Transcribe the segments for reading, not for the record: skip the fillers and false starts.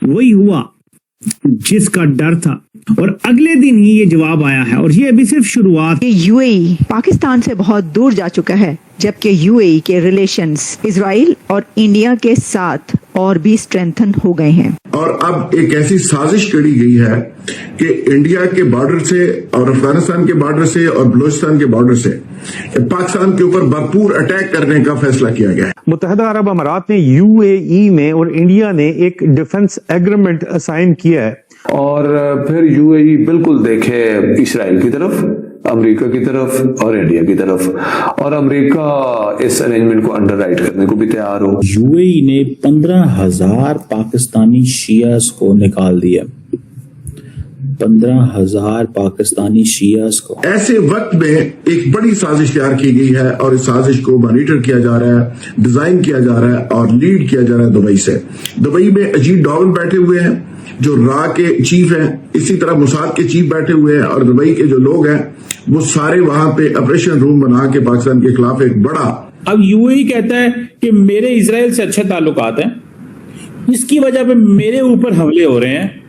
वही हुआ जिसका डर था, और अगले दिन ही ये जवाब आया है, और ये अभी सिर्फ शुरुआत। यूएई पाकिस्तान से बहुत दूर जा चुका है, जबकि यूएई के रिलेशंस इजराइल और इंडिया के साथ और भी स्ट्रेंथन हो गए हैं। और अब एक ऐसी साजिश करी गई है कि इंडिया के बॉर्डर से और अफगानिस्तान के बॉर्डर से और बलूचिस्तान के बॉर्डर से पाकिस्तान के ऊपर भरपूर अटैक करने का फैसला किया गया है। मुत्तहिदा अरब अमारात ने यूएई में और इंडिया ने एक डिफेंस एग्रीमेंट साइन किया है, और फिर यूएई बिल्कुल देखे इजराइल की तरफ, अमेरिका की तरफ और इंडिया की तरफ, और अमेरिका इस अरेंजमेंट को अंडरराइट करने को भी तैयार हो। यूएई ने 15,000 पाकिस्तानी शियास को निकाल दिया, 15,000 पाकिस्तानी शियास को। ऐसे वक्त में एक बड़ी साजिश तैयार की गई है, और इस साजिश को मॉनिटर किया जा रहा है, डिजाइन किया जा रहा है और लीड किया जा रहा है दुबई से। दुबई में अजीत डोवल बैठे हुए हैं जो रा के चीफ हैं, इसी तरह मुसाद के चीफ बैठे हुए हैं, और दुबई के जो लोग हैं वो सारे वहां पे ऑपरेशन रूम बना के पाकिस्तान के खिलाफ एक बड़ा। अब यूएई कहता है कि मेरे इजराइल से अच्छे ताल्लुकात हैं, इसकी वजह पे मेरे ऊपर हमले हो रहे हैं,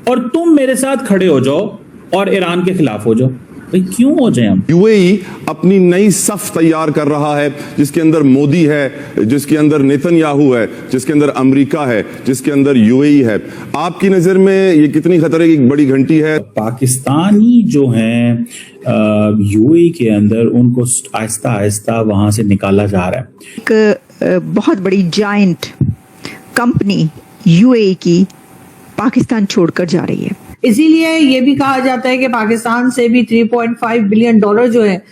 और तुम मेरे साथ खड़े हो जाओ और ईरान के खिलाफ हो जाओ। भाई क्यों हो जाए हम? यूएई अपनी नई सफ तैयार कर रहा है, जिसके अंदर मोदी है, जिसके अंदर नेतन्याहू है, जिसके अंदर अमेरिका है, जिसके अंदर यूएई है। आपकी नजर में ये कितनी खतरे की बड़ी घंटी है? पाकिस्तानी जो हैं यूएई के अंदर, उनको आहिस्ता आहिस्ता वहां से निकाला जा रहा है। एक बहुत बड़ी जायंट कंपनी यूएई की पाकिस्तान छोड़कर जा रही है। इसीलिए ये भी कहा जाता है कि पाकिस्तान से भी $3.5 बिलियन जो है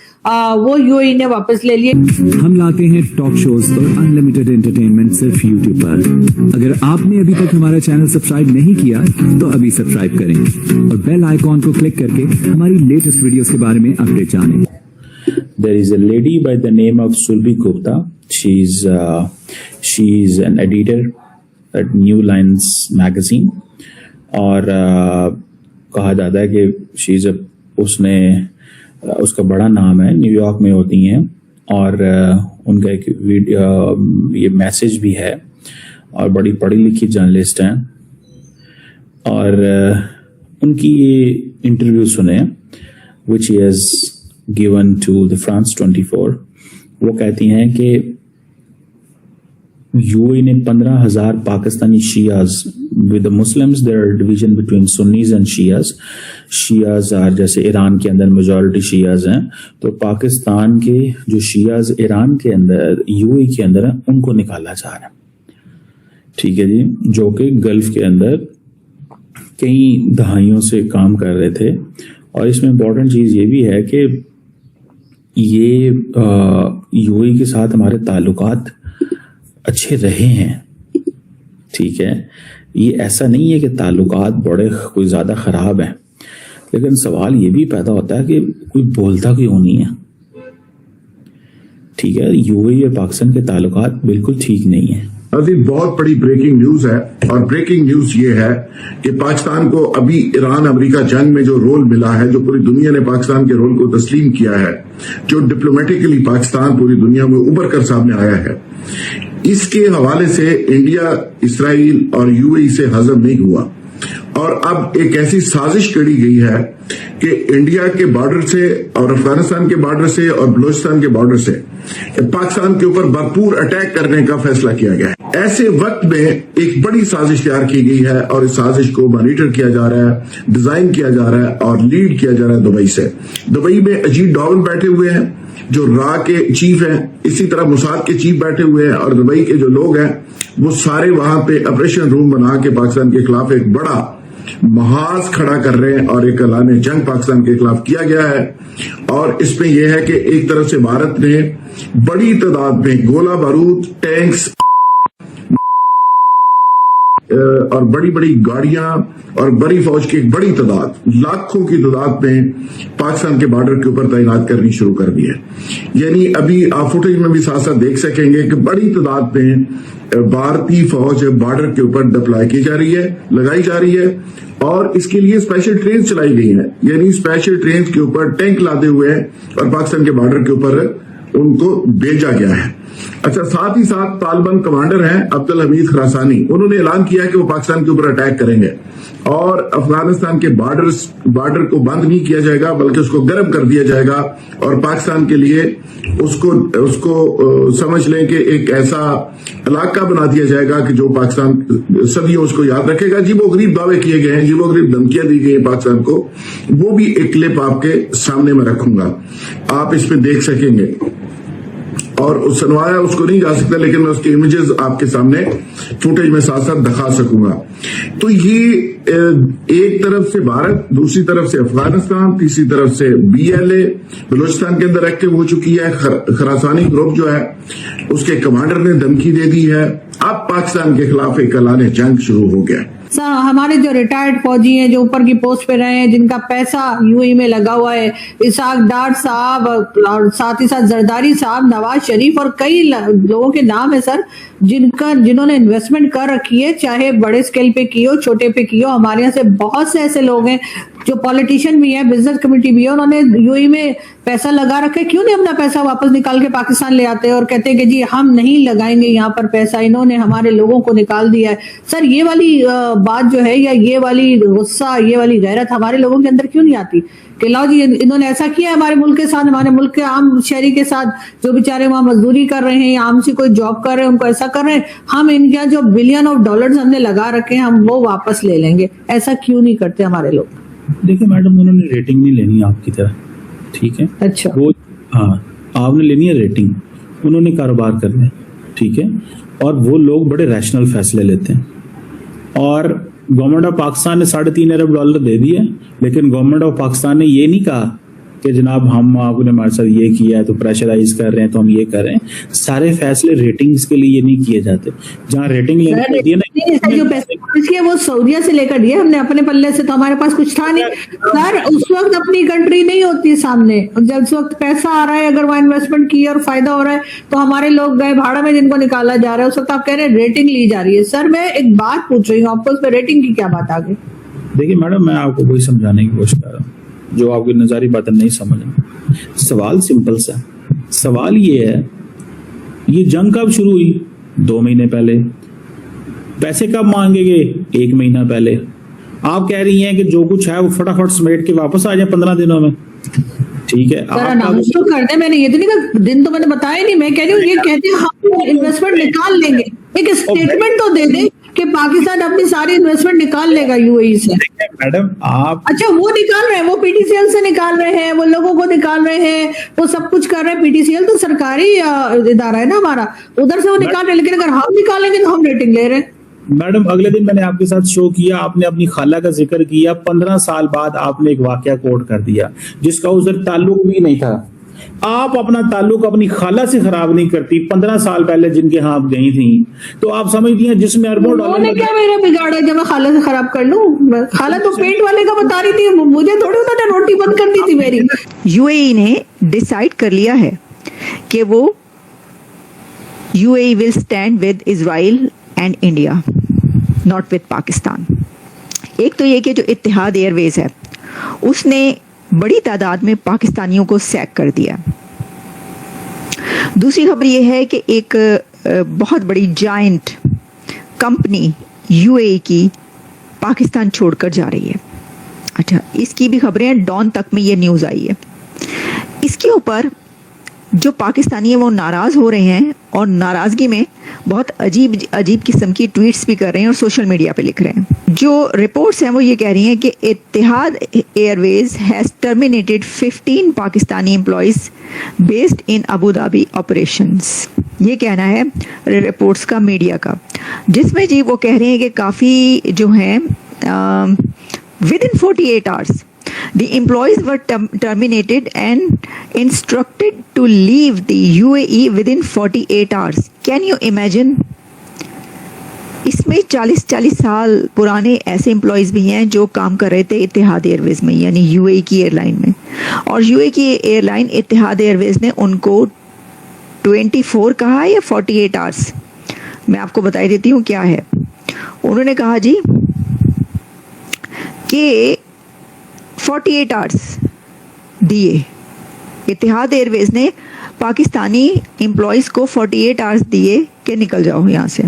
वो यूएई ने वापस ले लिए। हम लाते हैं टॉक शोज और अनलिमिटेड एंटरटेनमेंट सिर्फ यूट्यूब पर। अगर आपने अभी तक हमारा चैनल सब्सक्राइब नहीं किया तो अभी सब्सक्राइब करें और बेल आइकॉन को क्लिक करके हमारी लेटेस्ट वीडियोस के बारे में अपडेट जानें। There is a lady by the name of Surbi Gupta. She's an editor at New Lines magazine. और कहा जाता है कि उसका बड़ा नाम है, न्यूयॉर्क में होती हैं, और उनका एक ये मैसेज भी है, और बड़ी पढ़ी लिखी जर्नलिस्ट हैं। और उनकी ये इंटरव्यू सुने which she has given to the France 24। वो कहती हैं कि यूएई ने 15,000 Pakistani Shias with the Muslims, there are division between Sunnis and Shias. Shias are जैसे ईरान के अंदर मेजॉरिटी शियाज हैं, तो पाकिस्तान के जो शियाज ईरान के अंदर यूएई के अंदर हैं उनको निकाला जा रहा है। ठीक है जी, जो कि गल्फ के अंदर कई दहाइयों से काम कर रहे थे। और इसमें इम्पोर्टेंट चीज ये भी है कि ये यूएई के साथ हमारे ताल्लुकात अच्छे रहे हैं। ठीक है, ये ऐसा नहीं है कि ताल्लुकात बड़े कोई ज्यादा खराब हैं, लेकिन सवाल ये भी पैदा होता है कि कोई बोलता क्यों नहीं है। ठीक है, यूएई और पाकिस्तान के ताल्लुकात बिल्कुल ठीक नहीं है। अभी बहुत बड़ी ब्रेकिंग न्यूज है, और ब्रेकिंग न्यूज ये है कि पाकिस्तान को अभी ईरान अमेरिका जंग में जो रोल मिला है, जो पूरी दुनिया ने पाकिस्तान के रोल को तस्लीम किया है, जो डिप्लोमेटिकली पाकिस्तान पूरी दुनिया में उभर कर सामने आया है, इसके हवाले से इंडिया, इसराइल और यूएई से हजम नहीं हुआ। और अब एक ऐसी साजिश करी गई है कि इंडिया के बॉर्डर से और अफगानिस्तान के बॉर्डर से और बलूचिस्तान के बॉर्डर से पाकिस्तान के ऊपर भरपूर अटैक करने का फैसला किया गया है। ऐसे वक्त में एक बड़ी साजिश तैयार की गई है, और इस साजिश को मॉनिटर किया जा रहा है, डिजाइन किया जा रहा है और लीड किया जा रहा है दुबई से। दुबई में अजीत डोवल बैठे हुए हैं जो रा के चीफ हैं, इसी तरह मुसाद के चीफ बैठे हुए हैं, और दुबई के जो लोग हैं वो सारे वहां पे ऑपरेशन रूम बना के पाकिस्तान के खिलाफ एक बड़ा महाज खड़ा कर रहे हैं, और एक ऐलान जंग पाकिस्तान के खिलाफ किया गया है। और इसमें यह है कि एक तरफ से भारत ने बड़ी तादाद में गोला बारूद, टैंक्स और बड़ी बड़ी गाड़ियां और बड़ी फौज की एक बड़ी तादाद, लाखों की तादाद में पाकिस्तान के बॉर्डर के ऊपर तैनात करनी शुरू कर दी है। यानी अभी आप फुटेज में भी साथ साथ देख सकेंगे कि बड़ी तादाद में भारतीय फौज बॉर्डर के ऊपर डिप्लॉय की जा रही है, लगाई जा रही है, और इसके लिए स्पेशल ट्रेन चलाई गई हैं। यानी स्पेशल ट्रेन के ऊपर टैंक लादे हुए हैं और पाकिस्तान के बॉर्डर के ऊपर उनको भेजा गया है। अच्छा, साथ ही साथ तालिबान कमांडर हैं अब्दुल हमीद खरासानी, उन्होंने ऐलान किया कि वो पाकिस्तान के ऊपर अटैक करेंगे और अफगानिस्तान के बॉर्डर को बंद नहीं किया जाएगा बल्कि उसको गर्म कर दिया जाएगा और पाकिस्तान के लिए उसको समझ लें कि एक ऐसा इलाका बना दिया जाएगा कि जो पाकिस्तान सदियों उसको याद रखेगा। जी वो गरीब दावे किए गए हैं, जी वो गरीब धमकियां दी गई हैं पाकिस्तान को, वो भी एक क्लिप आपके सामने में रखूंगा, आप इस पे देख सकेंगे। और सुनवाया उसको नहीं जा सकता, लेकिन मैं उसके इमेजेस आपके सामने फुटेज में साथ साथ दिखा सकूंगा। तो ये एक तरफ से भारत, दूसरी तरफ से अफगानिस्तान, तीसरी तरफ से BLA बलूचिस्तान के अंदर एक्टिव हो चुकी है। खरासानी ग्रुप जो है उसके कमांडर ने धमकी दे दी है। अब पाकिस्तान के खिलाफ एक ऐलान जंग शुरू हो गया। हमारे जो रिटायर्ड फौजी हैं, जो ऊपर की पोस्ट पे रहे हैं, जिनका पैसा यूएई में लगा हुआ है, इसाक डार साहब और साथ ही साथ जरदारी साहब, नवाज शरीफ और कई लोगों के नाम है सर, जिन्होंने इन्वेस्टमेंट कर रखी है, चाहे बड़े स्केल पे की हो, छोटे पे की हो। हमारे यहाँ से बहुत से ऐसे लोग हैं जो पॉलिटिशियन भी है, बिजनेस कम्युनिटी भी है, उन्होंने यूएई में पैसा लगा रखा है। क्यों नहीं अपना पैसा वापस निकाल के पाकिस्तान ले आते हैं और कहते हैं कि जी हम नहीं लगाएंगे यहाँ पर पैसा, इन्होंने हमारे लोगों को निकाल दिया है। सर ये वाली बात जो है, या ये वाली गुस्सा, ये वाली गैरत हमारे लोगों के अंदर क्यों नहीं आती कि लाओ जी इन्होंने ऐसा किया है हमारे मुल्क के साथ, हमारे मुल्क के आम शहरी के साथ, जो बेचारे वहां मजदूरी कर रहे हैं या आम से कोई जॉब कर रहे हैं, उनको ऐसा कर रहे हैं, हम इनका जो बिलियन ऑफ डॉलर्स हमने लगा रखे हैं हम वो वापस ले लेंगे। ऐसा क्यों नहीं करते हमारे लोग? देखिए मैडम, उन्होंने रेटिंग नहीं लेनी आपकी तरह, ठीक है? अच्छा, वो हाँ, आपने लेनी है रेटिंग, उन्होंने कारोबार करना है, ठीक है? और वो लोग बड़े रैशनल फैसले लेते हैं। और गवर्नमेंट ऑफ पाकिस्तान ने $3.5 अरब दे दिए, लेकिन गवर्नमेंट ऑफ पाकिस्तान ने ये नहीं कहा कि जनाब हम आपने हमारे साथ ये किया है तो प्रेशराइज कर रहे हैं तो हम ये कर रहे हैं। सारे फैसले रेटिंग्स के लिए नहीं किए जाते। जहाँ रेटिंग लेने के लिए ना, जो पैसे वो सऊदीया से लेकर दिए हमने अपने पल्ले से, तो हमारे पास कुछ था नहीं सर। उस वक्त अपनी कंट्री नहीं होती सामने, जब उस वक्त पैसा आ रहा है, अगर वहाँ इन्वेस्टमेंट की और फायदा हो रहा है तो हमारे लोग गए भाड़ा में, जिनको निकाला जा रहा है। उस वक्त आप कह रहे हैं रेटिंग ली जा रही है। सर मैं एक बात पूछ रही हूँ आपको, उस पर रेटिंग की क्या बात आ गई? देखिए मैडम, मैं आपको वही समझाने की कोशिश कर रहा हूँ जो आपकी नजारी बातें नहीं समझ। सवाल सिंपल सा, सवाल ये है, ये जंग कब शुरू हुई? 2 महीने पहले। पैसे कब मांगेंगे? 1 महीना पहले। आप कह रही हैं कि जो कुछ है वो फटाफट समेट के वापस आ जाए 15 दिनों में, ठीक है? अनाउंस तो कर दे, मैंने ये तो नहीं कहा, दिन तो मैंने बताया नहीं। मैं कह रही हूँ ये कहते हैं हम इन्वेस्टमेंट निकाल लेंगे, एक स्टेटमेंट तो दे दे कि पाकिस्तान अपनी सारी इन्वेस्टमेंट निकाल लेगा यूएई से। मैडम आप, अच्छा वो निकाल रहे हैं, वो पीटीसीएल से निकाल रहे हैं, वो लोगों को निकाल रहे हैं, वो सब कुछ कर रहे हैं। पीटीसीएल तो सरकारी इदारा है ना हमारा, उधर से वो निकाल रहे हैं। लेकिन अगर हम निकालेंगे तो हम रेटिंग ले रहे हैं। मैडम अगले दिन मैंने आपके साथ शो किया, आपने अपनी खाला का जिक्र किया, 15 साल बाद आपने एक वाकया कोट कर दिया जिसका उधर ताल्लुक भी नहीं था। आप अपना ताल्लुक अपनी खाला से खराब नहीं करती। 15 साल पहले जिनके यहाँ आप गई थी, तो आप समझती हैं जिसमें अरबों डॉलर क्या मेरा बिगाड़ा जब मैं खाला से खराब कर लूं? खाला तो पेट वाले का बता रही थी, मुझे थोड़ी उन्होंने रोटी बंद कर दी थी मेरी। यूएई ने डिसाइड कर लिया है कि वो UAE will stand with Israel and India, not with Pakistan. एक तो ये कि जो इत्तेहाद एयरवेज है उसने बड़ी तादाद में पाकिस्तानियों को सैक कर दिया। दूसरी खबर ये है कि एक बहुत बड़ी जायंट कंपनी यूएई की पाकिस्तान छोड़कर जा रही है। अच्छा, इसकी भी खबरें हैं, डॉन तक में ये न्यूज़ आई है। इसके ऊपर जो पाकिस्तानी है वो नाराज़ हो रहे हैं और नाराज़गी में बहुत अजीब किस्म की ट्वीट्स भी कर रहे हैं और सोशल मीडिया पे लिख रहे हैं। जो रिपोर्ट्स हैं वो ये कह रही हैं कि Etihad Airways has terminated 15 Pakistani employees based in Abu Dhabi operations. ये कहना है रिपोर्ट्स का, मीडिया का, जिसमें जी वो कह रहे हैं कि काफ़ी जो हैं with in 48 hours the employees were terminated and instructed to leave the UAE within 48 hours. Can you imagine? इसमें 40 साल पुराने ऐसे एम्प्लॉयज़ भी हैं जो काम कर रहे थे इत्तेहाद एयरवेज में, यानी यूएई की एयरलाइन में। और यूएई की एयरलाइन इत्तेहाद एयरवेज ने उनको 24 कहा है या 48 आवर्स, मैं आपको बता देती हूँ क्या है। उन्होंने कहा जी कि 48 आवर्स दिए इतिहाद एयरवेज ने पाकिस्तानी एम्प्लॉयज़ को 48 आवर्स दिए कि निकल जाओ यहाँ से,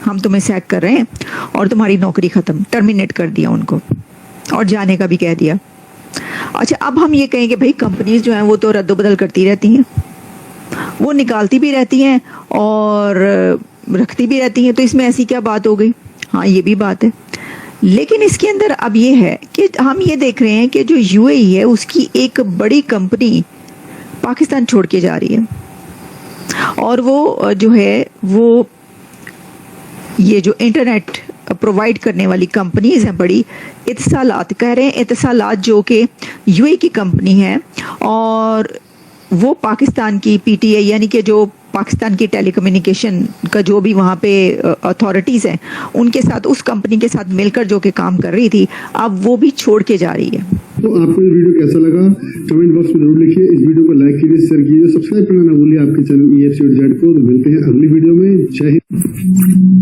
हम तुम्हें सैक कर रहे हैं और तुम्हारी नौकरी ख़त्म, टर्मिनेट कर दिया उनको और जाने का भी कह दिया। अच्छा, अब हम ये कहें कि भाई कंपनीज जो हैं वो तो रद्द-बदल करती रहती हैं, वो निकालती भी रहती हैं और रखती भी रहती हैं, तो इसमें ऐसी क्या बात हो गई? हाँ, ये भी बात है। लेकिन इसके अंदर अब ये है कि हम ये देख रहे हैं कि जो यूएई है उसकी एक बड़ी कंपनी पाकिस्तान छोड़ के जा रही है, और वो जो है वो ये जो इंटरनेट प्रोवाइड करने वाली कंपनीज हैं बड़ी, इत्तसालात कह रहे हैं, इत्तसालात जो कि यूएई की कंपनी है, और वो पाकिस्तान की पीटीए यानी कि जो पाकिस्तान की टेलीकम्युनिकेशन का जो भी वहाँ पे अथॉरिटीज़ हैं उनके साथ, उस कंपनी के साथ मिलकर जो कि काम कर रही थी, अब वो भी छोड़ के जा रही है। तो आपको ये वीडियो कैसा लगा कमेंट बॉक्स में जरूर लिखिए, इस वीडियो को लाइक कीजिए, शेयर कीजिए, सब्सक्राइब करना ना भूलिए आपके चैनल EFC.Z को। तो मिलते हैं अगली वीडियो में। जय हिंद।